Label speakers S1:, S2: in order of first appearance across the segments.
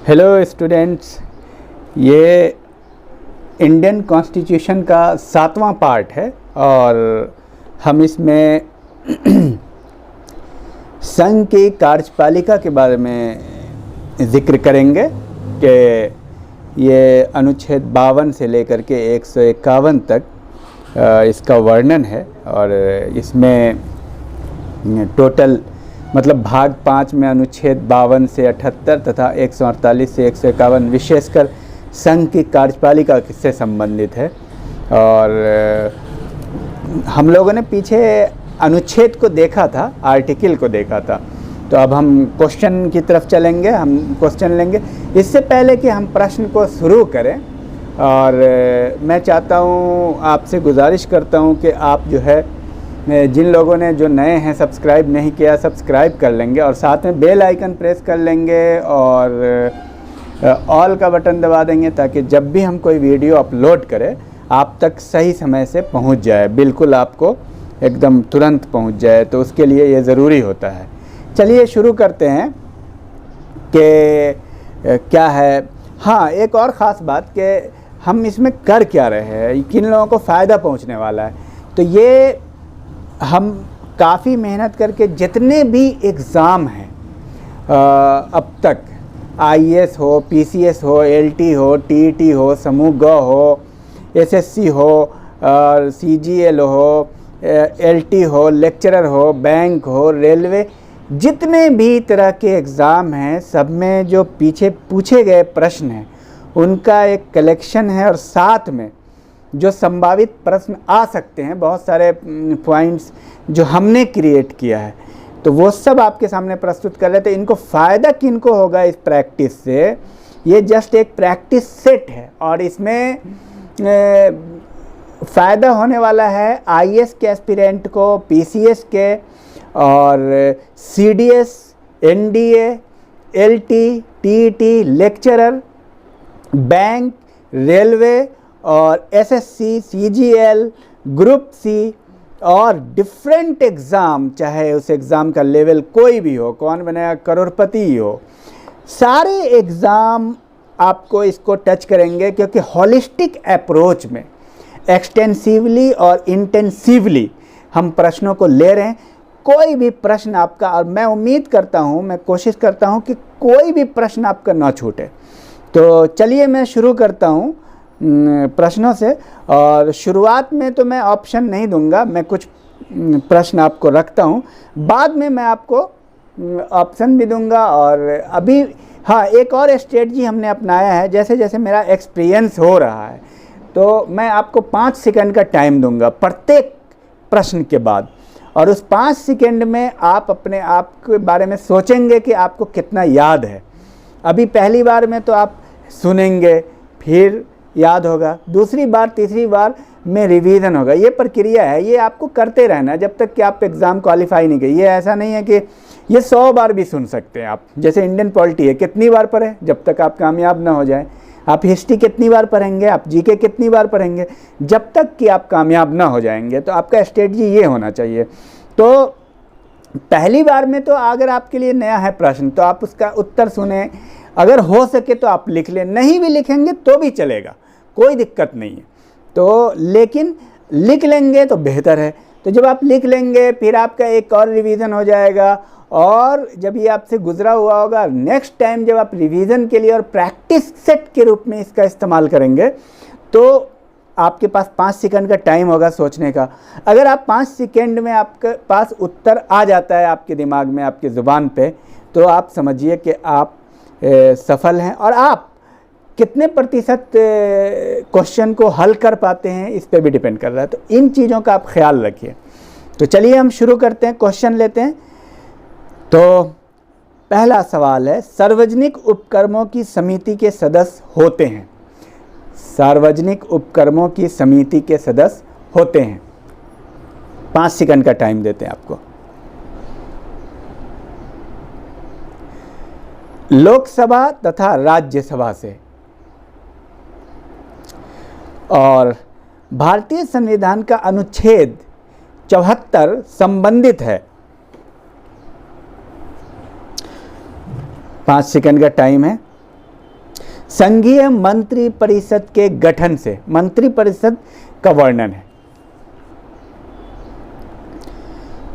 S1: Hello students, ये Indian constitution का 7वां part है और हम इसमें संघ की कार्यपालिका के बारे में ज़िक्र करेंगे कि ये अनुच्छेद 52 से लेकर के 151 तक इसका वर्णन है और इसमें टोटल मतलब भाग 5 में अनुच्छेद 52 से 78 तथा 148 से 151 विशेषकर संघ की कार्यपालिका से संबंधित है। और हम लोगों ने पीछे अनुच्छेद को देखा था, आर्टिकल को देखा था। तो अब हम क्वेश्चन की तरफ चलेंगे, हम क्वेश्चन लेंगे। इससे पहले कि हम प्रश्न को शुरू करें, और मैं चाहता हूँ, आपसे गुजारिश करता हूँ कि आप जो है, जिन लोगों ने जो नए हैं सब्सक्राइब नहीं किया, सब्सक्राइब कर लेंगे और साथ में बेल आइकन प्रेस कर लेंगे और ऑल का बटन दबा देंगे ताकि जब भी हम कोई वीडियो अपलोड करें आप तक सही समय से पहुंच जाए, बिल्कुल आपको एकदम तुरंत पहुंच जाए। तो उसके लिए ये ज़रूरी होता है। चलिए शुरू करते हैं कि क्या है। हाँ, एक और ख़ास बात कि हम इसमें कर क्या रहे हैं, किन लोगों को फ़ायदा पहुँचने वाला है। तो ये हम काफ़ी मेहनत करके जितने भी एग्ज़ाम हैं अब तक, आईएएस हो, पीसीएस हो, एलटी हो, टीईटी हो, समूह ग हो, एसएससी हो, सीजीएल हो, एलटी हो, लेक्चरर हो, बैंक हो, रेलवे, जितने भी तरह के एग्ज़ाम हैं सब में जो पीछे पूछे गए प्रश्न हैं उनका एक कलेक्शन है और साथ में जो संभावित प्रश्न आ सकते हैं, बहुत सारे पॉइंट्स जो हमने क्रिएट किया है, तो वो सब आपके सामने प्रस्तुत कर लेते हैं। इनको फ़ायदा किनको होगा इस प्रैक्टिस से? ये जस्ट एक प्रैक्टिस सेट है और इसमें फ़ायदा होने वाला है आईएएस के एस्पिरेंट को, पीसीएस के और CDS, NDA, LT, TET, lecturer, bank, railway और एसएससी, सीजीएल, ग्रुप सी और डिफरेंट एग्ज़ाम, चाहे उस एग्ज़ाम का लेवल कोई भी हो, कौन बनेगा करोड़पति ही हो, सारे एग्ज़ाम आपको इसको टच करेंगे क्योंकि हॉलिस्टिक अप्रोच में एक्सटेंसिवली और इंटेंसिवली हम प्रश्नों को ले रहे हैं। कोई भी प्रश्न आपका, और मैं उम्मीद करता हूँ, मैं कोशिश करता हूँ कि कोई भी प्रश्न आपका ना छूटे। तो चलिए मैं शुरू करता हूँ प्रश्नों से। और शुरुआत में तो मैं ऑप्शन नहीं दूंगा, मैं कुछ प्रश्न आपको रखता हूँ, बाद में मैं आपको ऑप्शन भी दूंगा। और अभी हाँ, एक और स्ट्रेटजी हमने अपनाया है, जैसे जैसे मेरा एक्सपीरियंस हो रहा है तो मैं आपको 5 सेकंड का टाइम दूंगा प्रत्येक प्रश्न के बाद, और उस 5 सेकंड में आप अपने आप के बारे में सोचेंगे कि आपको कितना याद है। अभी पहली बार में तो आप सुनेंगे, फिर याद होगा, दूसरी बार, तीसरी बार में रिवीजन होगा। ये प्रक्रिया है, ये आपको करते रहना जब तक कि आप एग्ज़ाम क्वालिफाई नहीं किए। ये ऐसा नहीं है कि ये 100 बार भी सुन सकते हैं आप। जैसे इंडियन पॉलिटी है, कितनी बार पढ़े जब तक आप कामयाब ना हो जाए। आप हिस्ट्री कितनी बार पढ़ेंगे, आप जीके कितनी बार पढ़ेंगे, जब तक कि आप कामयाब ना हो जाएंगे। तो आपका स्ट्रेटजी ये होना चाहिए। तो पहली बार में तो अगर आपके लिए नया है प्रश्न तो आप उसका उत्तर सुने, अगर हो सके तो आप लिख लें, नहीं भी लिखेंगे तो भी चलेगा, कोई दिक्कत नहीं है। तो लेकिन लिख लेंगे तो बेहतर है। तो जब आप लिख लेंगे फिर आपका एक और रिवीजन हो जाएगा, और जब ये आपसे गुजरा हुआ होगा, नेक्स्ट टाइम जब आप रिवीजन के लिए और प्रैक्टिस सेट के रूप में इसका इस्तेमाल करेंगे तो आपके पास 5 सेकंड का टाइम होगा सोचने का। अगर आप 5 सेकंड में आपके पास उत्तर आ जाता है आपके दिमाग में, आपके ज़ुबान पे, तो आप समझिए कि आप सफल हैं। और आप कितने प्रतिशत क्वेश्चन को हल कर पाते हैं इस पे भी डिपेंड कर रहा है। तो इन चीज़ों का आप ख्याल रखिए। तो चलिए हम शुरू करते हैं, क्वेश्चन लेते हैं। तो पहला सवाल है, सार्वजनिक उपक्रमों की समिति के सदस्य होते हैं। सार्वजनिक उपक्रमों की समिति के सदस्य होते हैं। 5 सेकंड का टाइम देते हैं आपको। लोकसभा तथा राज्यसभा से, और भारतीय संविधान का अनुच्छेद 74 संबंधित है। 5 सेकंड का टाइम है। संघीय मंत्री परिषद के गठन से, मंत्री परिषद का वर्णन है।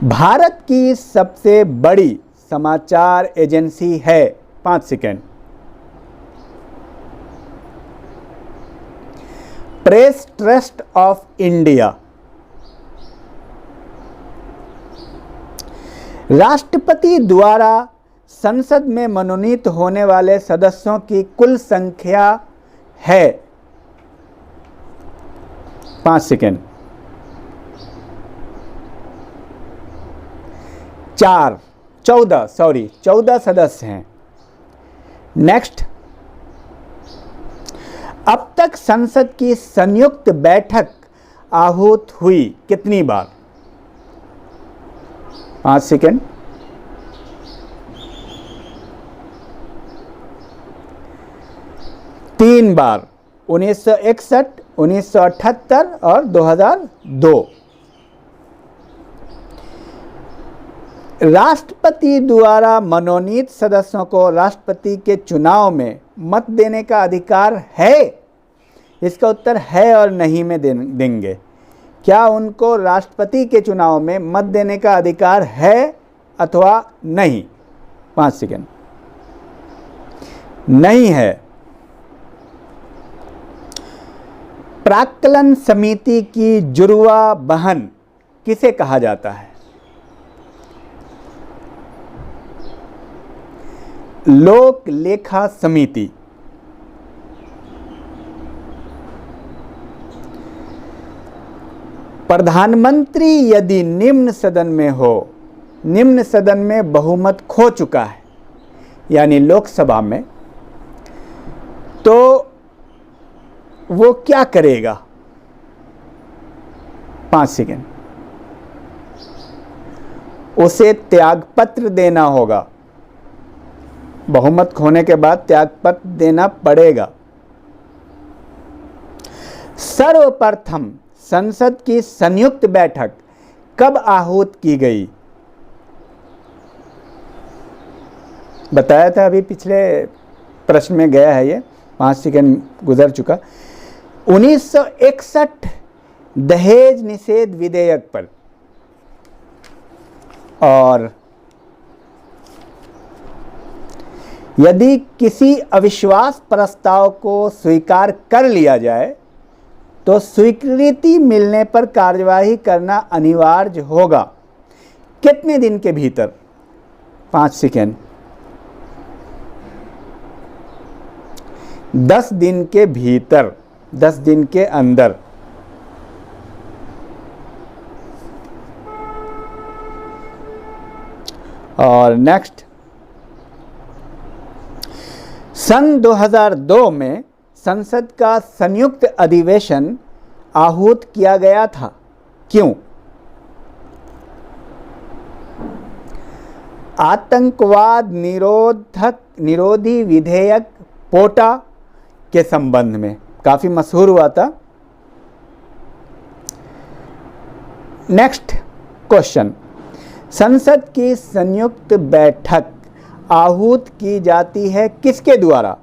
S1: भारत की सबसे बड़ी समाचार एजेंसी है, 5 second. Press trust of India. राष्ट्रपति द्वारा संसद में मनोनीत होने वाले सदस्यों की कुल संख्या है, 5 सेकेंड। 14 सदस्य हैं। नेक्स्ट, अब तक संसद की संयुक्त बैठक आहूत हुई कितनी बार? 5 सेकेंड। 3 बार, 1961, 1978 और 2002। राष्ट्रपति द्वारा मनोनीत सदस्यों को राष्ट्रपति के चुनाव में मत देने का अधिकार है? इसका उत्तर है और नहीं में देंगे। क्या उनको राष्ट्रपति के चुनाव में मत देने का अधिकार है अथवा नहीं? 5 सेकेंड। नहीं है। प्राक्कलन समिति की जुड़वा बहन किसे कहा जाता है? लोक लेखा समिति। प्रधानमंत्री यदि निम्न सदन में हो, निम्न सदन में बहुमत खो चुका है यानी लोकसभा में, तो वो क्या करेगा? 5 सेकेंड। उसे त्यागपत्र देना होगा। बहुमत खोने के बाद त्यागपत्र देना पड़ेगा। सर्वप्रथम संसद की संयुक्त बैठक कब आहूत की गई? बताया था अभी पिछले प्रश्न में गया है, ये 5 सेकेंड गुजर चुका। 1961 दहेज निषेध विधेयक पर, और यदि किसी अविश्वास प्रस्ताव को स्वीकार कर लिया जाए तो स्वीकृति मिलने पर कार्यवाही करना अनिवार्य होगा। कितने दिन के भीतर? 5 सेकेंड। 10 दिन के भीतर, 10 दिन के अंदर। और नेक्स्ट, सन 2002 में संसद का संयुक्त अधिवेशन आहूत किया गया था, क्यों? आतंकवाद निरोधी विधेयक पोटा के संबंध में, काफी मशहूर हुआ था। नेक्स्ट क्वेश्चन, संसद की संयुक्त बैठक आहूत की जाती है किसके द्वारा?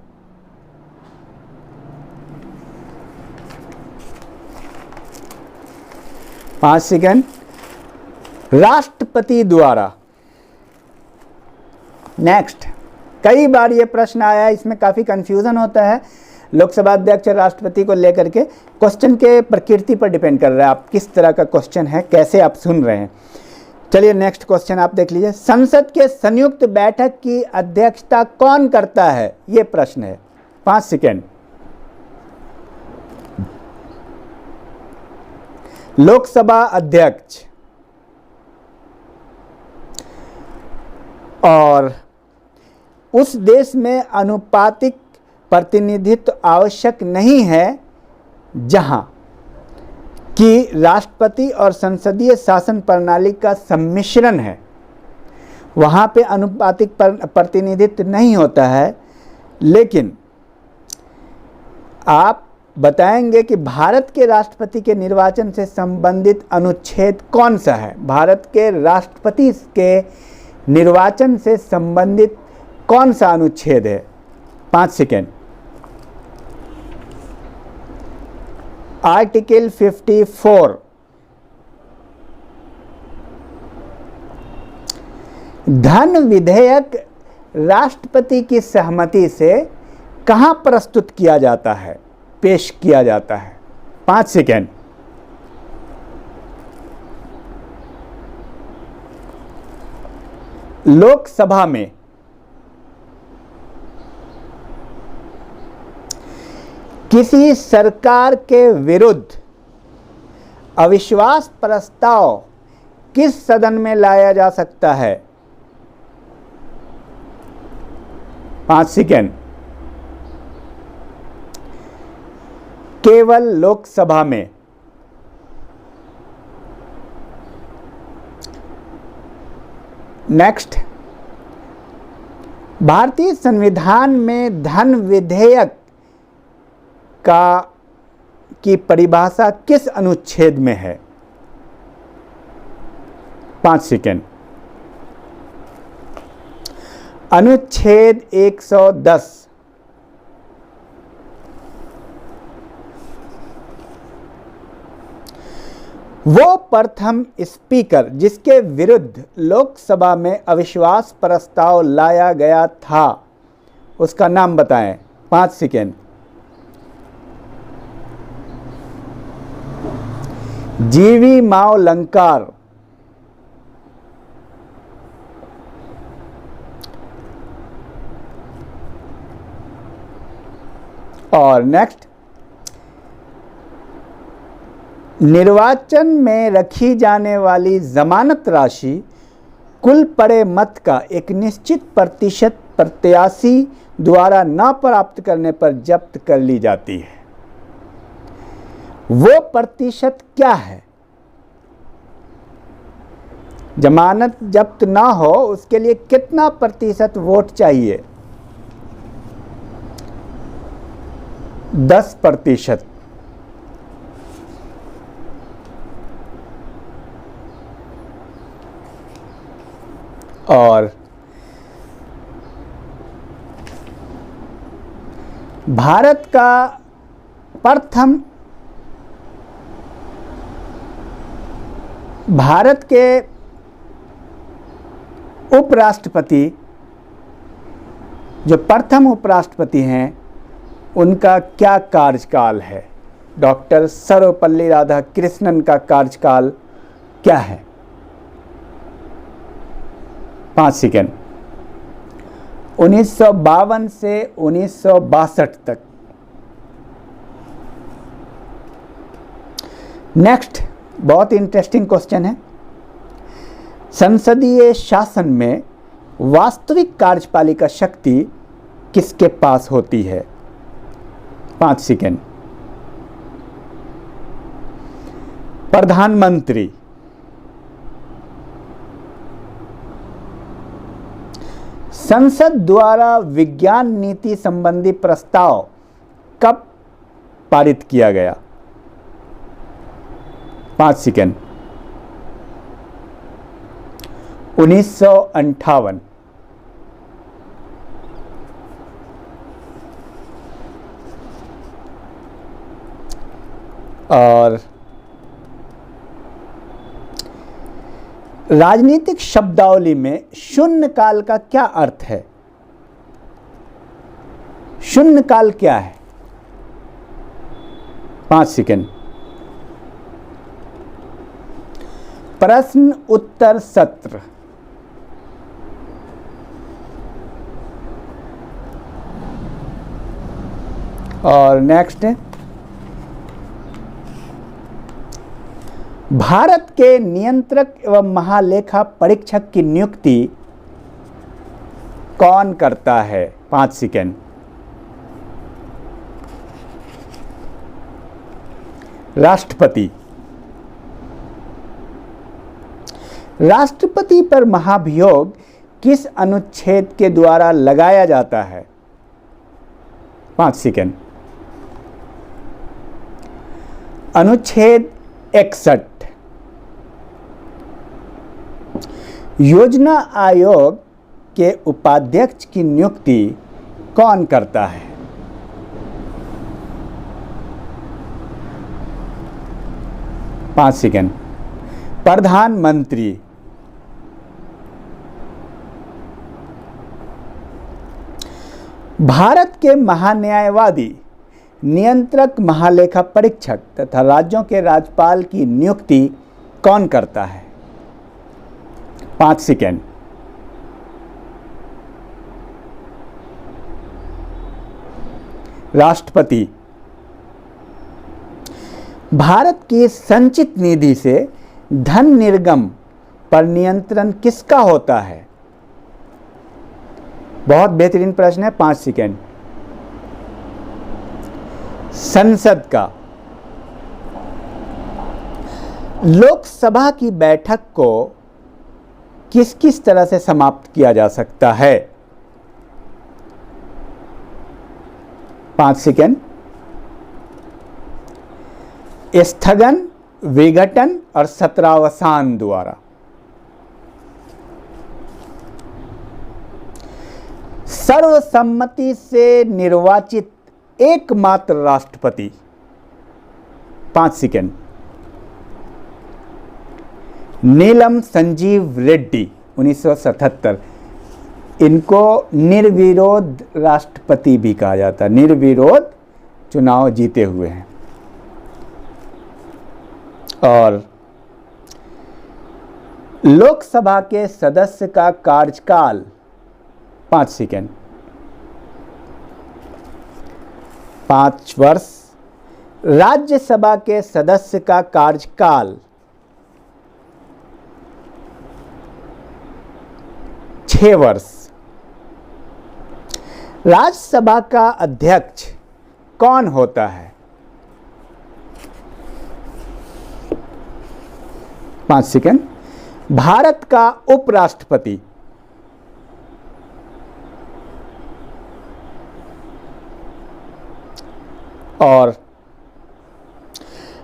S1: पांच सेकेंड। राष्ट्रपति द्वारा। नेक्स्ट, कई बार ये प्रश्न आया है, इसमें काफी कंफ्यूजन होता है लोकसभा अध्यक्ष और राष्ट्रपति को लेकर के। क्वेश्चन के प्रकृति पर डिपेंड कर रहा है आप किस तरह का क्वेश्चन है, कैसे आप सुन रहे हैं। चलिए नेक्स्ट क्वेश्चन आप देख लीजिए। संसद के संयुक्त बैठक की अध्यक्षता कौन करता है? ये प्रश्न है। 5 सेकेंड। लोकसभा अध्यक्ष। और उस देश में अनुपातिक प्रतिनिधित्व आवश्यक नहीं है जहां कि राष्ट्रपति और संसदीय शासन प्रणाली का सम्मिश्रण है, वहां पे अनुपातिक प्रतिनिधित्व नहीं होता है। लेकिन आप बताएंगे कि भारत के राष्ट्रपति के निर्वाचन से संबंधित अनुच्छेद कौन सा है? भारत के राष्ट्रपति के निर्वाचन से संबंधित कौन सा अनुच्छेद है? 5 सेकेंड। आर्टिकल 54, धन विधेयक राष्ट्रपति की सहमति से कहां प्रस्तुत किया जाता है, पेश किया जाता है? 5 सेकेंड। लोकसभा में। किसी सरकार के विरुद्ध अविश्वास प्रस्ताव किस सदन में लाया जा सकता है? 5 सेकेंड। केवल लोकसभा में। नेक्स्ट, भारतीय संविधान में धन विधेयक की परिभाषा किस अनुच्छेद में है? 5 सेकेंड। अनुच्छेद 110। वो प्रथम स्पीकर जिसके विरुद्ध लोकसभा में अविश्वास प्रस्ताव लाया गया था, उसका नाम बताएं। 5 सेकेंड। जीवी मावलंकर। और नेक्स्ट, निर्वाचन में रखी जाने वाली जमानत राशि कुल पड़े मत का एक निश्चित प्रतिशत प्रत्याशी द्वारा न प्राप्त करने पर जब्त कर ली जाती है। वो प्रतिशत क्या है? जमानत जब्त ना हो उसके लिए कितना प्रतिशत वोट चाहिए? 10%। और भारत का प्रथम, भारत के उपराष्ट्रपति, जो प्रथम उपराष्ट्रपति हैं, उनका क्या कार्यकाल है? डॉक्टर सर्वपल्ली राधाकृष्णन का कार्यकाल क्या है? 5 सेकेंड। 1952 से 1962 तक। नेक्स्ट, बहुत इंटरेस्टिंग क्वेश्चन है। संसदीय शासन में वास्तविक कार्यपालिका शक्ति किसके पास होती है? 5 सेकेंड। प्रधानमंत्री। संसद द्वारा विज्ञान नीति संबंधी प्रस्ताव कब पारित किया गया? 5 सेकेंड। 1958। और राजनीतिक शब्दावली में शून्य काल का क्या अर्थ है? शून्य काल क्या है? 5 सेकेंड। प्रश्न उत्तर सत्र। और नेक्स्ट है, भारत के नियंत्रक एवं महालेखा परीक्षक की नियुक्ति कौन करता है? 5 सेकेंड। राष्ट्रपति। राष्ट्रपति पर महाभियोग किस अनुच्छेद के द्वारा लगाया जाता है? 5 सेकेंड। अनुच्छेद 61। योजना आयोग के उपाध्यक्ष की नियुक्ति कौन करता है? 5 सेकेंड। प्रधानमंत्री, भारत के महान्यायवादी, नियंत्रक, महालेखा परीक्षक तथा राज्यों के राज्यपाल की नियुक्ति कौन करता है? 5 सेकेंड। राष्ट्रपति। भारत की संचित निधि से धन निर्गम पर नियंत्रण किसका होता है? बहुत बेहतरीन प्रश्न है। 5 सेकेंड। संसद का। लोकसभा की बैठक को किस किस तरह से समाप्त किया जा सकता है? 5 सेकेंड। स्थगन, विघटन और सत्रावसान द्वारा। सर्वसम्मति से निर्वाचित एकमात्र राष्ट्रपति। 5 सेकेंड। नीलम संजीव रेड्डी, 1977। इनको निर्विरोध राष्ट्रपति भी कहा जाता है, निर्विरोध चुनाव जीते हुए हैं। और लोकसभा के सदस्य का कार्यकाल 5 सेकेंड, 5 वर्ष। राज्यसभा के सदस्य का कार्यकाल 6 वर्ष। राज्यसभा का अध्यक्ष कौन होता है? 5 सेकेंड। भारत का उपराष्ट्रपति। और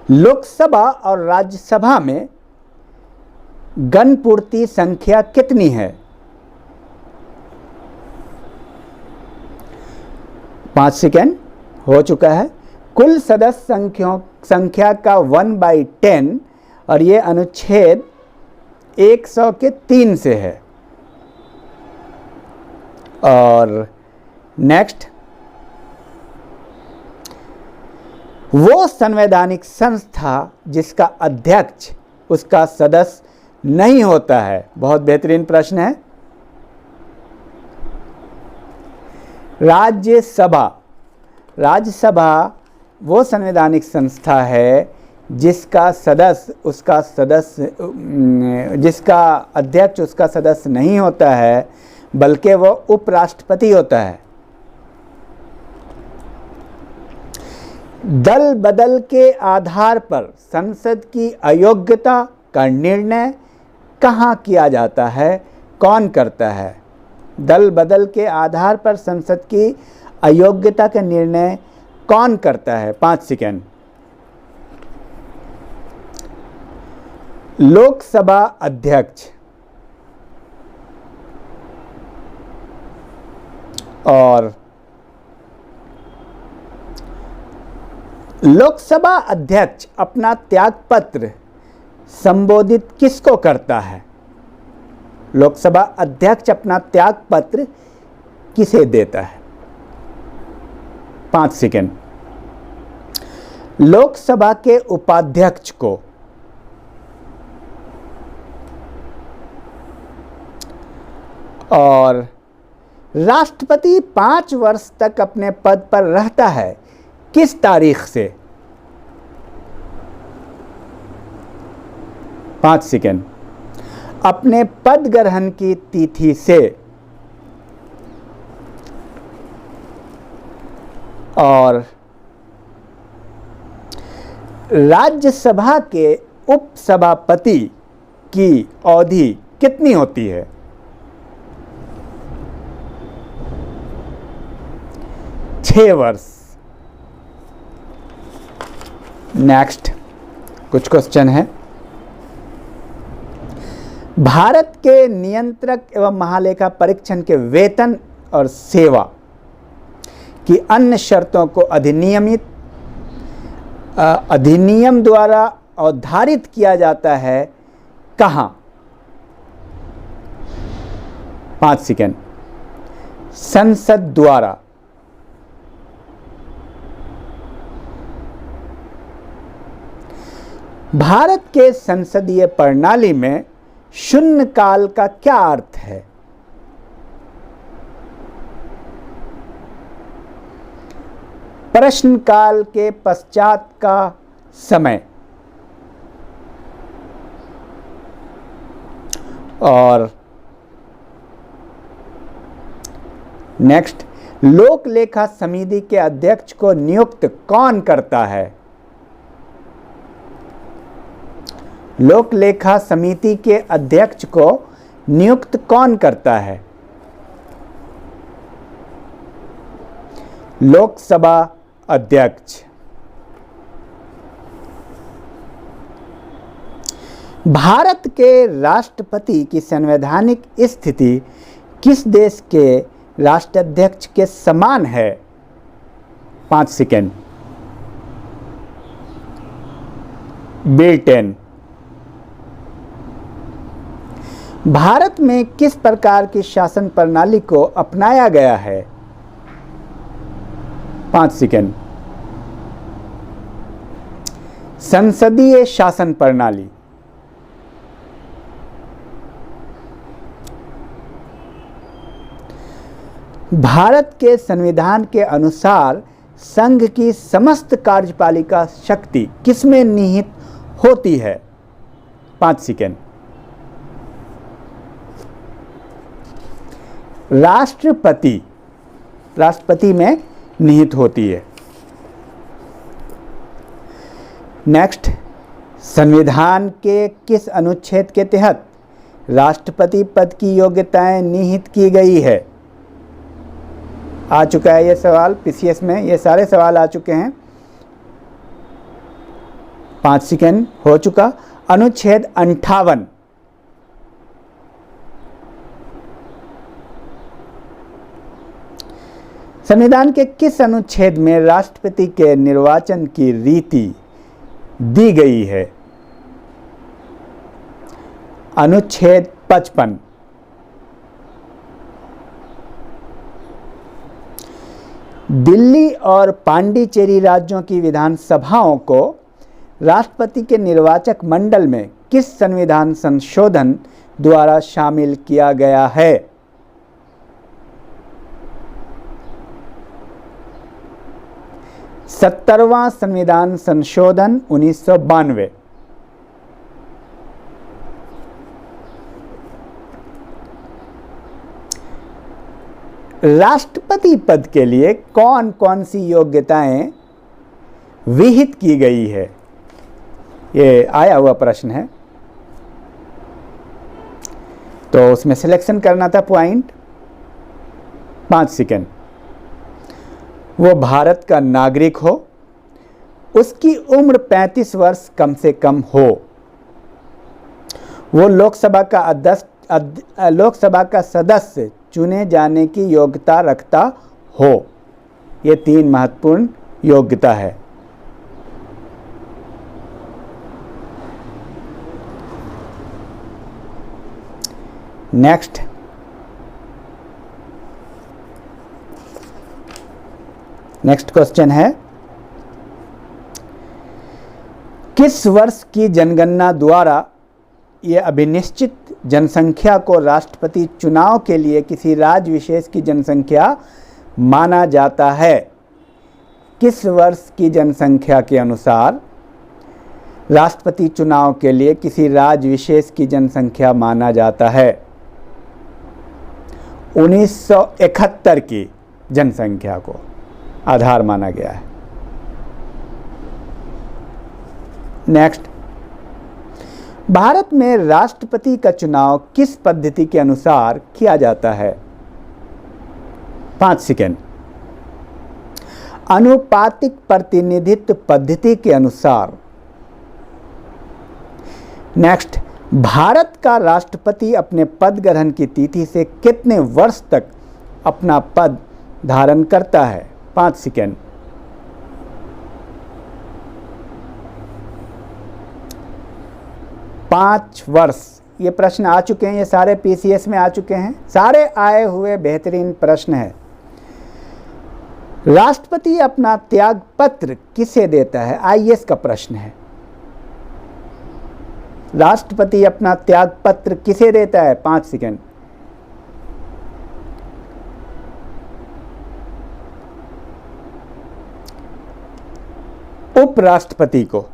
S1: लोकसभा और राज्यसभा में गणपूर्ति संख्या कितनी है? 5 सेकेंड हो चुका है। कुल सदस्य संख्या का 1/10 और ये अनुच्छेद 100 के 3 से है। और नेक्स्ट, वो संवैधानिक संस्था जिसका अध्यक्ष उसका सदस्य नहीं होता है। बहुत बेहतरीन प्रश्न है। राज्यसभा। राज्यसभा वो संवैधानिक संस्था है जिसका सदस्य उसका सदस्य जिसका अध्यक्ष उसका सदस्य नहीं होता है, बल्कि वो उपराष्ट्रपति होता है। दल बदल के आधार पर संसद की अयोग्यता का निर्णय कहाँ किया जाता है? कौन करता है? दल बदल के आधार पर संसद की अयोग्यता का निर्णय कौन करता है? 5 सेकेंड। लोकसभा अध्यक्ष। और लोकसभा अध्यक्ष अपना त्यागपत्र संबोधित किसको करता है? लोकसभा अध्यक्ष अपना त्यागपत्र किसे देता है? 5 सेकेंड। लोकसभा के उपाध्यक्ष को। और राष्ट्रपति 5 वर्ष तक अपने पद पर रहता है किस तारीख से? 5 सेकेंड। अपने पद ग्रहण की तिथि से। और राज्यसभा के उपसभापति की अवधि कितनी होती है? 6 वर्ष। नेक्स्ट कुछ क्वेश्चन है। भारत के नियंत्रक एवं महालेखा परीक्षण के वेतन और सेवा की अन्य शर्तों को अधिनियम द्वारा अवधारित किया जाता है कहाँ? 5 सेकेंड। संसद द्वारा। भारत के संसदीय प्रणाली में शून्यकाल का क्या अर्थ है? प्रश्नकाल के पश्चात का समय। और नेक्स्ट, लोक लेखा समिति के अध्यक्ष को नियुक्त कौन करता है? लोक लेखा समिति के अध्यक्ष को नियुक्त कौन करता है? लोकसभा अध्यक्ष। भारत के राष्ट्रपति की संवैधानिक स्थिति किस देश के राष्ट्राध्यक्ष के समान है? 5 सेकेंड। ब्रिटेन। भारत में किस प्रकार की शासन प्रणाली को अपनाया गया है? 5 सेकेंड। संसदीय शासन प्रणाली। भारत के संविधान के अनुसार संघ की समस्त कार्यपालिका शक्ति किसमें निहित होती है? 5 सेकेंड। राष्ट्रपति। राष्ट्रपति में निहित होती है। नेक्स्ट, संविधान के किस अनुच्छेद के तहत राष्ट्रपति पद की योग्यताएं निहित की गई है? आ चुका है ये सवाल पीसीएस में, ये सारे सवाल आ चुके हैं। 5 सेकेंड हो चुका। अनुच्छेद 58। संविधान के किस अनुच्छेद में राष्ट्रपति के निर्वाचन की रीति दी गई है? अनुच्छेद 55। दिल्ली और पांडिचेरी राज्यों की विधानसभाओं को राष्ट्रपति के निर्वाचक मंडल में किस संविधान संशोधन द्वारा शामिल किया गया है? सत्तरवां संविधान संशोधन 1992। राष्ट्रपति पद के लिए कौन कौन सी योग्यताएं विहित की गई है? ये आया हुआ प्रश्न है, तो उसमें सिलेक्शन करना था पॉइंट। 5 सेकेंड। वो भारत का नागरिक हो, उसकी उम्र 35 वर्ष कम से कम हो, वो लोकसभा का सदस्य चुने जाने की योग्यता रखता हो। ये 3 महत्वपूर्ण योग्यता है। नेक्स्ट, क्वेश्चन है, किस वर्ष की जनगणना द्वारा यह अभिनिश्चित जनसंख्या को राष्ट्रपति चुनाव के लिए किसी राज्य विशेष की जनसंख्या माना जाता है? किस वर्ष की जनसंख्या के अनुसार राष्ट्रपति चुनाव के लिए किसी राज्य विशेष की जनसंख्या माना जाता है? 1971 की जनसंख्या को आधार माना गया है। नेक्स्ट, भारत में राष्ट्रपति का चुनाव किस पद्धति के अनुसार किया जाता है? 5 सेकेंड। आनुपातिक प्रतिनिधित्व पद्धति के अनुसार। नेक्स्ट, भारत का राष्ट्रपति अपने पद ग्रहण की तिथि से कितने वर्ष तक अपना पद धारण करता है? 5 सेकेंड। 5 वर्ष, ये प्रश्न आ चुके हैं, ये सारे पीसीएस में आ चुके हैं, सारे आए हुए बेहतरीन प्रश्न है। राष्ट्रपति अपना त्याग पत्र किसे देता है? आईएएस का प्रश्न है। राष्ट्रपति अपना त्याग पत्र किसे देता है? 5 सेकंड। उपराष्ट्रपति को।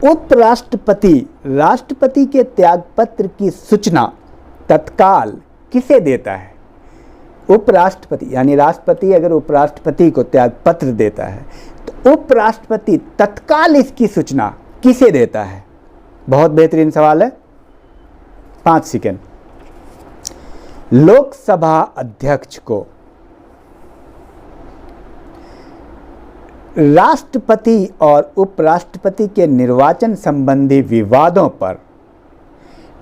S1: उपराष्ट्रपति राष्ट्रपति के त्यागपत्र की सूचना तत्काल किसे देता है? उपराष्ट्रपति, यानी राष्ट्रपति अगर उपराष्ट्रपति को त्यागपत्र देता है तो उपराष्ट्रपति तत्काल इसकी सूचना किसे देता है? बहुत बेहतरीन सवाल है। 5 सेकंड। लोकसभा अध्यक्ष को राष्ट्रपति और उपराष्ट्रपति के निर्वाचन संबंधी विवादों पर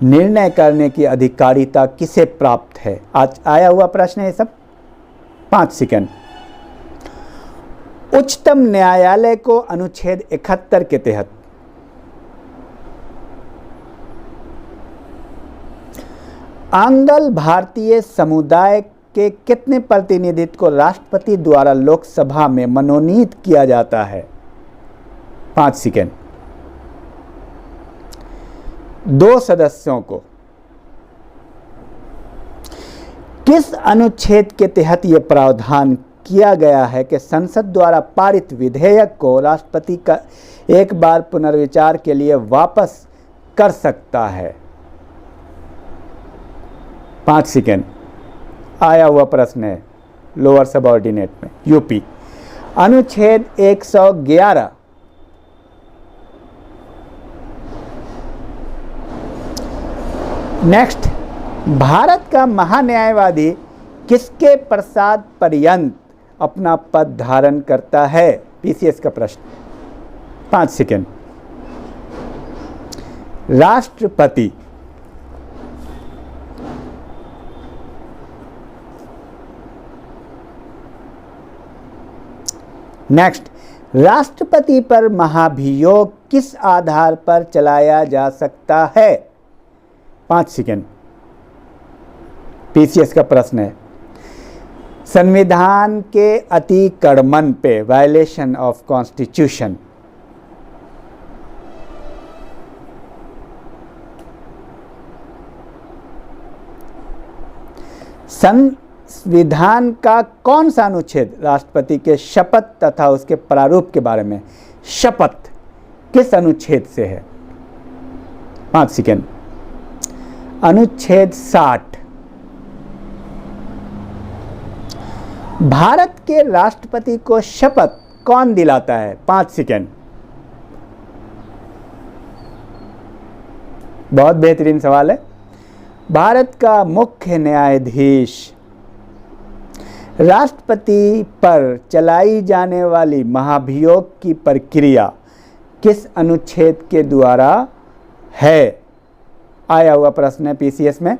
S1: निर्णय करने की अधिकारिता किसे प्राप्त है? आज आया हुआ प्रश्न है सब। 5 सेकंड। उच्चतम न्यायालय को अनुच्छेद 71 के तहत आंग्ल भारतीय समुदाय के कितने प्रतिनिधित्व को राष्ट्रपति द्वारा लोकसभा में मनोनीत किया जाता है? 5 सेकंड। 2 सदस्यों को। किस अनुच्छेद के तहत यह प्रावधान किया गया है कि संसद द्वारा पारित विधेयक को राष्ट्रपति का एक बार पुनर्विचार के लिए वापस कर सकता है? 5 सेकंड। आया हुआ प्रश्न है लोअर सबऑर्डिनेट में, यूपी। अनुच्छेद 111 नेक्स्ट। भारत का महान्यायवादी किसके प्रसाद पर्यंत अपना पद धारण करता है? पीसीएस का प्रश्न। 5 सेकंड। राष्ट्रपति। नेक्स्ट। राष्ट्रपति पर महाभियोग किस आधार पर चलाया जा सकता है? 5 सेकंड। पीसीएस का प्रश्न है। संविधान के अतिक्रमण पे, वायलेशन ऑफ कॉन्स्टिट्यूशन। संविधान का कौन सा अनुच्छेद राष्ट्रपति के शपथ तथा उसके प्रारूप के बारे में? शपथ किस अनुच्छेद से है? 5 सेकंड। अनुच्छेद 60। भारत के राष्ट्रपति को शपथ कौन दिलाता है? 5 सेकंड। बहुत बेहतरीन सवाल है। भारत का मुख्य न्यायाधीश राष्ट्रपति पर चलाई जाने वाली महाभियोग की प्रक्रिया किस अनुच्छेद के द्वारा है? आया हुआ प्रश्न है पीसीएस में।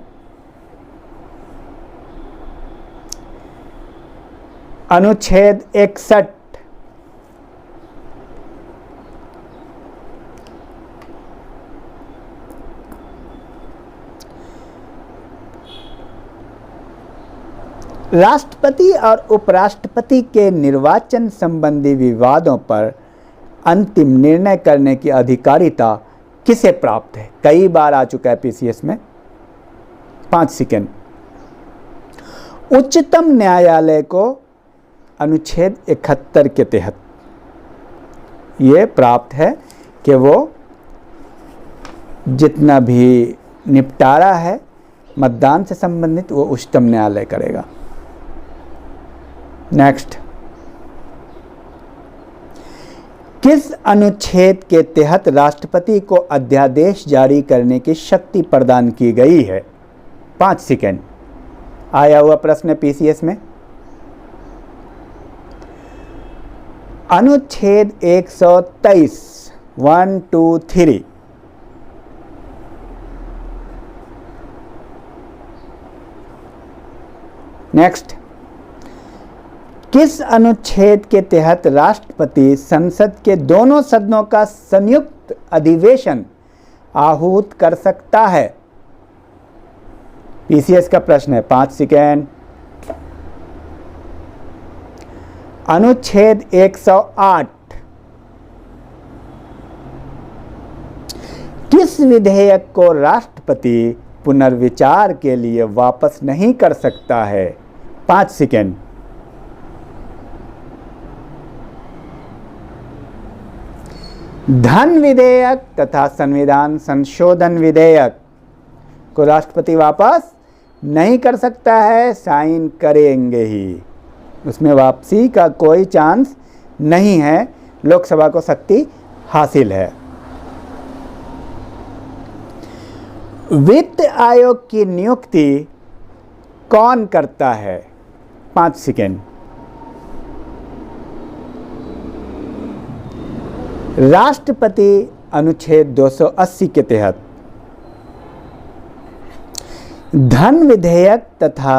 S1: अनुच्छेद 61। राष्ट्रपति और उपराष्ट्रपति के निर्वाचन संबंधी विवादों पर अंतिम निर्णय करने की अधिकारिता किसे प्राप्त है? कई बार आ चुका है पीसीएस में। 5 सेकंड। उच्चतम न्यायालय को अनुच्छेद 71 के तहत ये प्राप्त है कि वो जितना भी निपटारा है मतदान से संबंधित वो उच्चतम न्यायालय करेगा। नेक्स्ट। किस अनुच्छेद के तहत राष्ट्रपति को अध्यादेश जारी करने की शक्ति प्रदान की गई है? 5 सेकंड। आया हुआ प्रश्न पीसीएस में। अनुच्छेद 123 1, 2, 3। नेक्स्ट। किस अनुच्छेद के तहत राष्ट्रपति संसद के दोनों सदनों का संयुक्त अधिवेशन आहूत कर सकता है? पीसीएस का प्रश्न है, 5 सेकेंड। अनुच्छेद 108। किस विधेयक को राष्ट्रपति पुनर्विचार के लिए वापस नहीं कर सकता है? 5 सेकेंड। धन विधेयक तथा संविधान संशोधन विधेयक को राष्ट्रपति वापस नहीं कर सकता है, साइन करेंगे ही, उसमें वापसी का कोई चांस नहीं है, लोकसभा को शक्ति हासिल है। वित्त आयोग की नियुक्ति कौन करता है? 5 सेकेंड। राष्ट्रपति अनुच्छेद 280 के तहत धन विधेयक तथा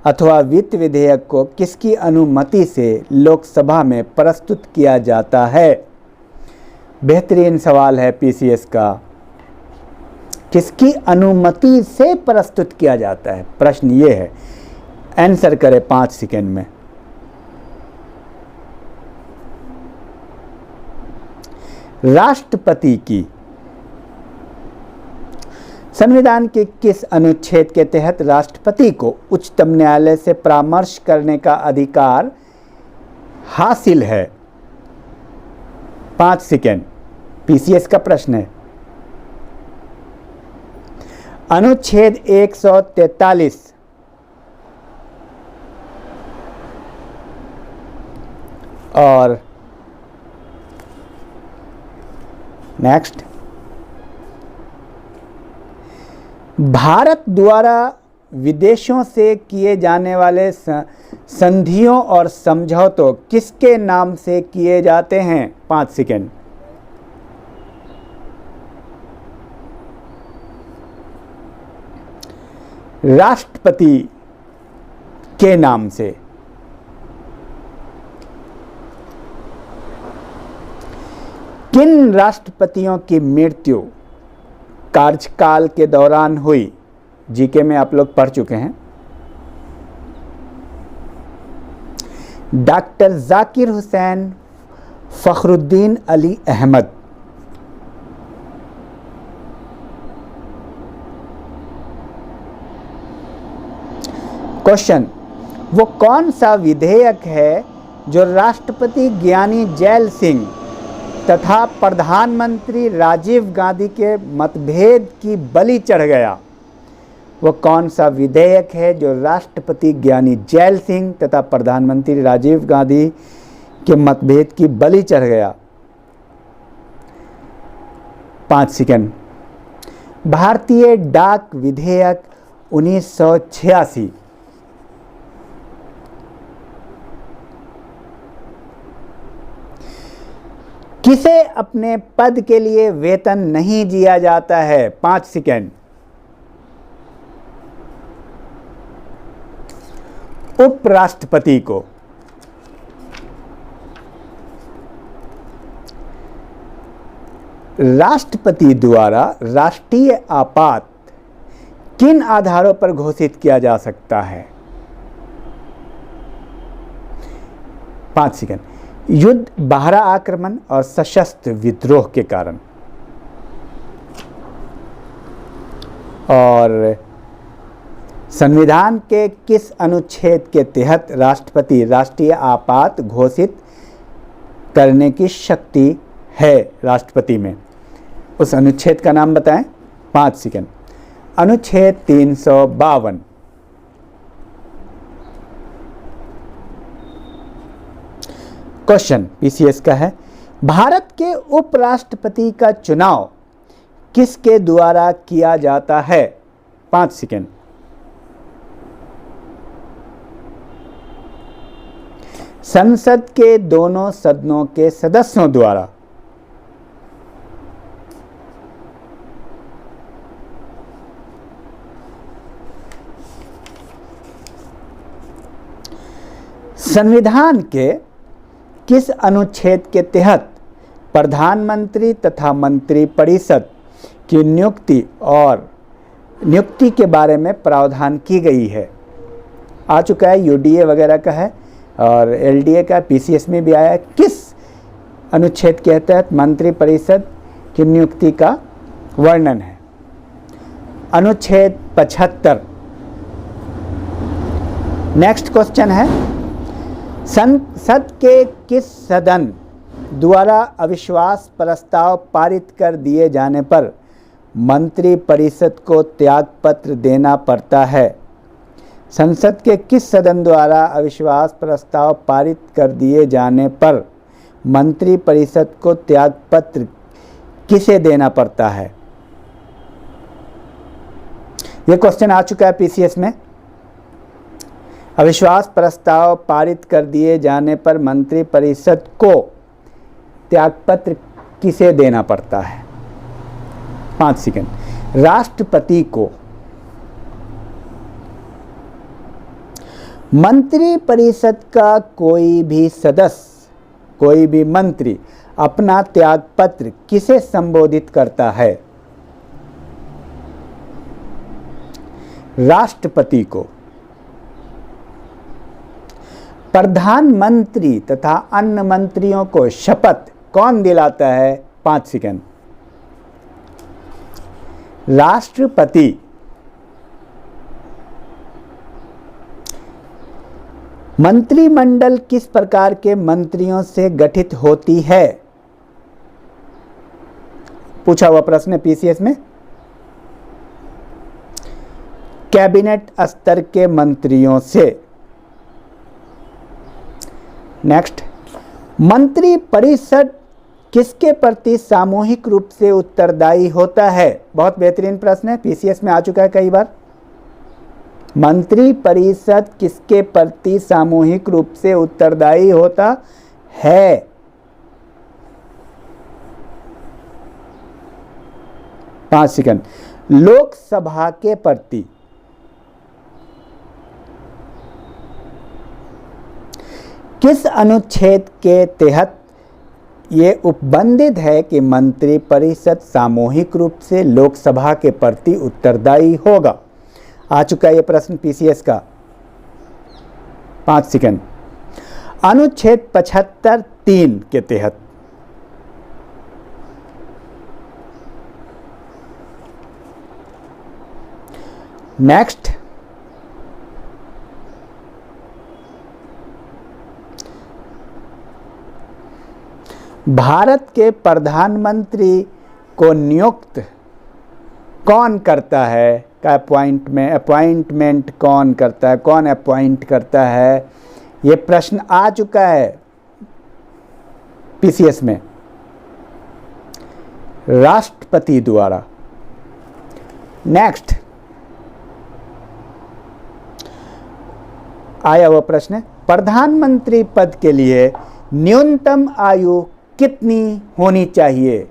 S1: अथवा वित्त विधेयक को किसकी अनुमति से लोकसभा में प्रस्तुत किया जाता है? बेहतरीन सवाल है पीसीएस का। किसकी अनुमति से प्रस्तुत किया जाता है, प्रश्न ये है। आंसर करें 5 सेकेंड में। राष्ट्रपति की संविधान के किस अनुच्छेद के तहत राष्ट्रपति को उच्चतम न्यायालय से परामर्श करने का अधिकार हासिल है? 5 सेकेंड। पीसीएस का प्रश्न है। अनुच्छेद 143। और नेक्स्ट, भारत द्वारा विदेशों से किए जाने वाले संधियों और समझौतों किसके नाम से किए जाते हैं? 5 सेकेंड। राष्ट्रपति के नाम से। किन राष्ट्रपतियों की मृत्यु कार्यकाल के दौरान हुई? जीके में आप लोग पढ़ चुके हैं। डॉक्टर जाकिर हुसैन, फखरुद्दीन अली अहमद। क्वेश्चन, वो कौन सा विधेयक है जो राष्ट्रपति ज्ञानी जैल सिंह तथा प्रधानमंत्री राजीव गांधी के मतभेद की बलि चढ़ गया? वो कौन सा विधेयक है जो राष्ट्रपति ज्ञानी जैल सिंह तथा प्रधानमंत्री राजीव गांधी के मतभेद की बलि चढ़ गया? 5 सेकेंड। भारतीय डाक विधेयक 1986। किसे अपने पद के लिए वेतन नहीं दिया जाता है? 5 सेकेंड। उपराष्ट्रपति को। राष्ट्रपति द्वारा राष्ट्रीय आपात किन आधारों पर घोषित किया जा सकता है? 5 सेकेंड। युद्ध, बाहरा आक्रमण और सशस्त्र विद्रोह के कारण। और संविधान के किस अनुच्छेद के तहत राष्ट्रपति राष्ट्रीय आपात घोषित करने की शक्ति है राष्ट्रपति में? उस अनुच्छेद का नाम बताएं। 5 सेकेंड। अनुच्छेद 352। क्वेश्चन पीसीएस का है, भारत के उपराष्ट्रपति का चुनाव किसके द्वारा किया जाता है? 5 सेकेंड। संसद के दोनों सदनों के सदस्यों द्वारा। संविधान के किस अनुच्छेद के तहत प्रधानमंत्री तथा मंत्रिपरिषद की नियुक्ति के बारे में प्रावधान की गई है? आ चुका है, यूडीए वगैरह का है और एलडीए का, पीसीएस में भी आया है। किस अनुच्छेद के तहत मंत्रिपरिषद की नियुक्ति का वर्णन है? अनुच्छेद 75। नेक्स्ट क्वेश्चन है, संसद के किस सदन द्वारा अविश्वास प्रस्ताव पारित कर दिए जाने पर मंत्रिपरिषद को त्यागपत्र देना पड़ता है? संसद के किस सदन द्वारा अविश्वास प्रस्ताव पारित कर दिए जाने पर मंत्रिपरिषद को त्यागपत्र किसे देना पड़ता है? यह क्वेश्चन आ चुका है पीसीएस में। अविश्वास प्रस्ताव पारित कर दिए जाने पर मंत्रिपरिषद को त्यागपत्र किसे देना पड़ता है? 5 सेकंड। राष्ट्रपति को। मंत्रिपरिषद का कोई भी सदस्य, कोई भी मंत्री अपना त्यागपत्र किसे संबोधित करता है? राष्ट्रपति को। प्रधानमंत्री तथा अन्य मंत्रियों को शपथ कौन दिलाता है? 5 सेकंड। राष्ट्रपति। मंत्रिमंडल किस प्रकार के मंत्रियों से गठित होती है? पूछा हुआ प्रश्न है पीसीएस में। कैबिनेट स्तर के मंत्रियों से। नेक्स्ट, मंत्रिपरिषद किसके प्रति सामूहिक रूप से उत्तरदायी होता है? बहुत बेहतरीन प्रश्न है, पीसीएस में आ चुका है कई बार। मंत्रिपरिषद किसके प्रति सामूहिक रूप से उत्तरदायी होता है? पांच सेकंड। लोकसभा के प्रति। किस अनुच्छेद के तहत ये उपबंधित है कि मंत्रिपरिषद सामूहिक रूप से लोकसभा के प्रति उत्तरदायी होगा? आ चुका है ये प्रश्न पीसीएस का। 5 सेकंड। अनुच्छेद 75(3) के तहत। नेक्स्ट, भारत के प्रधानमंत्री को नियुक्त कौन करता है? का अपॉइंटमेंट कौन करता है? कौन अपॉइंट करता है? ये प्रश्न आ चुका है पीसीएस में। राष्ट्रपति द्वारा। नेक्स्ट, आया हुआ प्रश्न है, प्रधानमंत्री पद के लिए न्यूनतम आयु कितनी होनी चाहिए?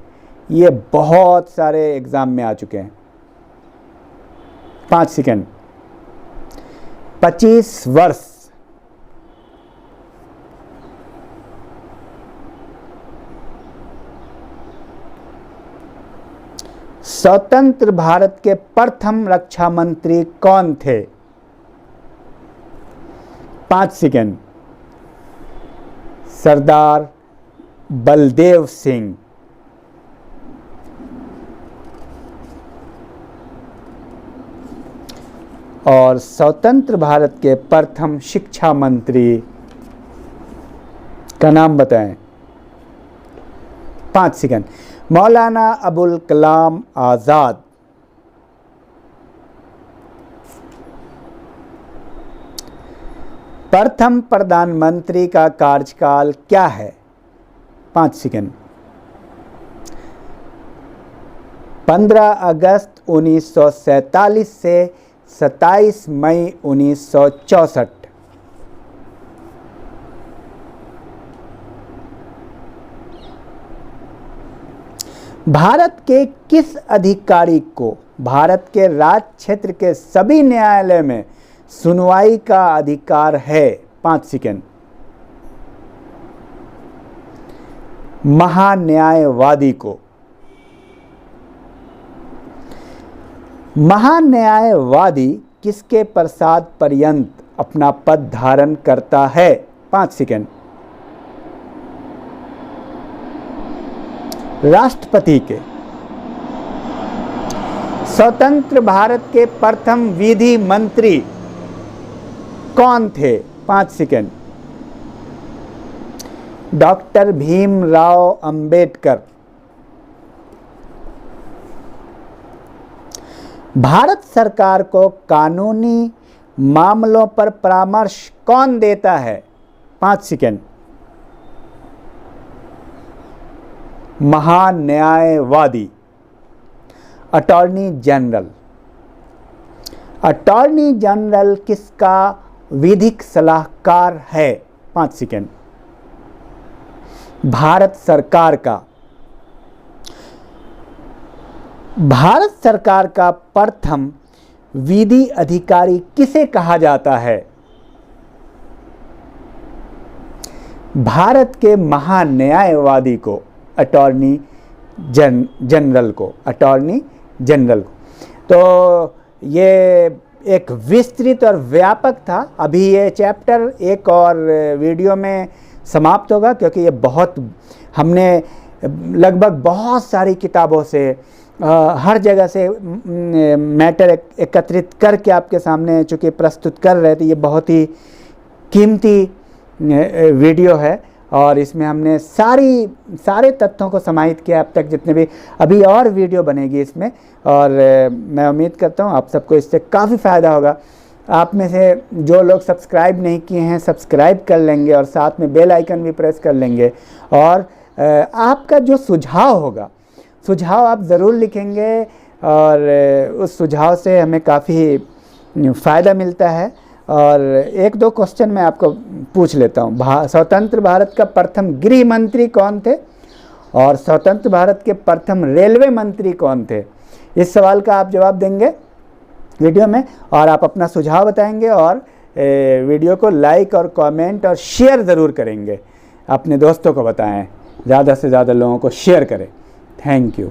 S1: ये बहुत सारे एग्जाम में आ चुके हैं। 5 सेकंड। 25 वर्ष। स्वतंत्र भारत के प्रथम रक्षा मंत्री कौन थे? 5 सेकंड। सरदार बलदेव सिंह। और स्वतंत्र भारत के प्रथम शिक्षा मंत्री का नाम बताएं। 5 सेकंड। मौलाना अबुल कलाम आजाद। प्रथम प्रधानमंत्री का कार्यकाल क्या है? 5 सेकंड। 15 अगस्त 1947 से 27 मई 1964। भारत के किस अधिकारी को भारत के राज्य क्षेत्र के सभी न्यायालय में सुनवाई का अधिकार है? 5 सेकंड। महान्यायवादी को। महान्यायवादी किसके पश्चात पर्यंत अपना पद धारण करता है? 5 सेकंड। राष्ट्रपति के। स्वतंत्र भारत के प्रथम विधि मंत्री कौन थे? 5 सेकंड। डॉक्टर भीमराव अंबेडकर। भारत सरकार को कानूनी मामलों पर परामर्श कौन देता है? 5 सेकंड। महान्यायवादी, अटॉर्नी जनरल। अटॉर्नी जनरल किसका विधिक सलाहकार है? 5 सेकंड। भारत सरकार का। भारत सरकार का प्रथम विधि अधिकारी किसे कहा जाता है? भारत के महान्यायवादी को, अटॉर्नी जनरल को, अटॉर्नी जनरल को। तो ये एक विस्तृत और व्यापक था। अभी ये चैप्टर एक और वीडियो में समाप्त होगा, क्योंकि ये हमने लगभग बहुत सारी किताबों से हर जगह से मैटर एकत्रित करके आपके सामने चूँकि प्रस्तुत कर रहे थे। ये बहुत ही कीमती वीडियो है और इसमें हमने सारे तथ्यों को समाहित किया अब तक जितने भी। अभी और वीडियो बनेगी इसमें और मैं उम्मीद करता हूँ आप सबको इससे काफ़ी फ़ायदा होगा। आप में से जो लोग सब्सक्राइब नहीं किए हैं सब्सक्राइब कर लेंगे और साथ में बेल आइकन भी प्रेस कर लेंगे। और आपका जो सुझाव होगा, सुझाव आप ज़रूर लिखेंगे और उस सुझाव से हमें काफ़ी फ़ायदा मिलता है। और एक दो क्वेश्चन मैं आपको पूछ लेता हूँ। स्वतंत्र भारत का प्रथम गृह मंत्री कौन थे और स्वतंत्र भारत के प्रथम रेलवे मंत्री कौन थे? इस सवाल का आप जवाब देंगे वीडियो में और आप अपना सुझाव बताएंगे और वीडियो को लाइक और कमेंट और शेयर ज़रूर करेंगे। अपने दोस्तों को बताएं, ज़्यादा से ज़्यादा लोगों को शेयर करें। Thank you.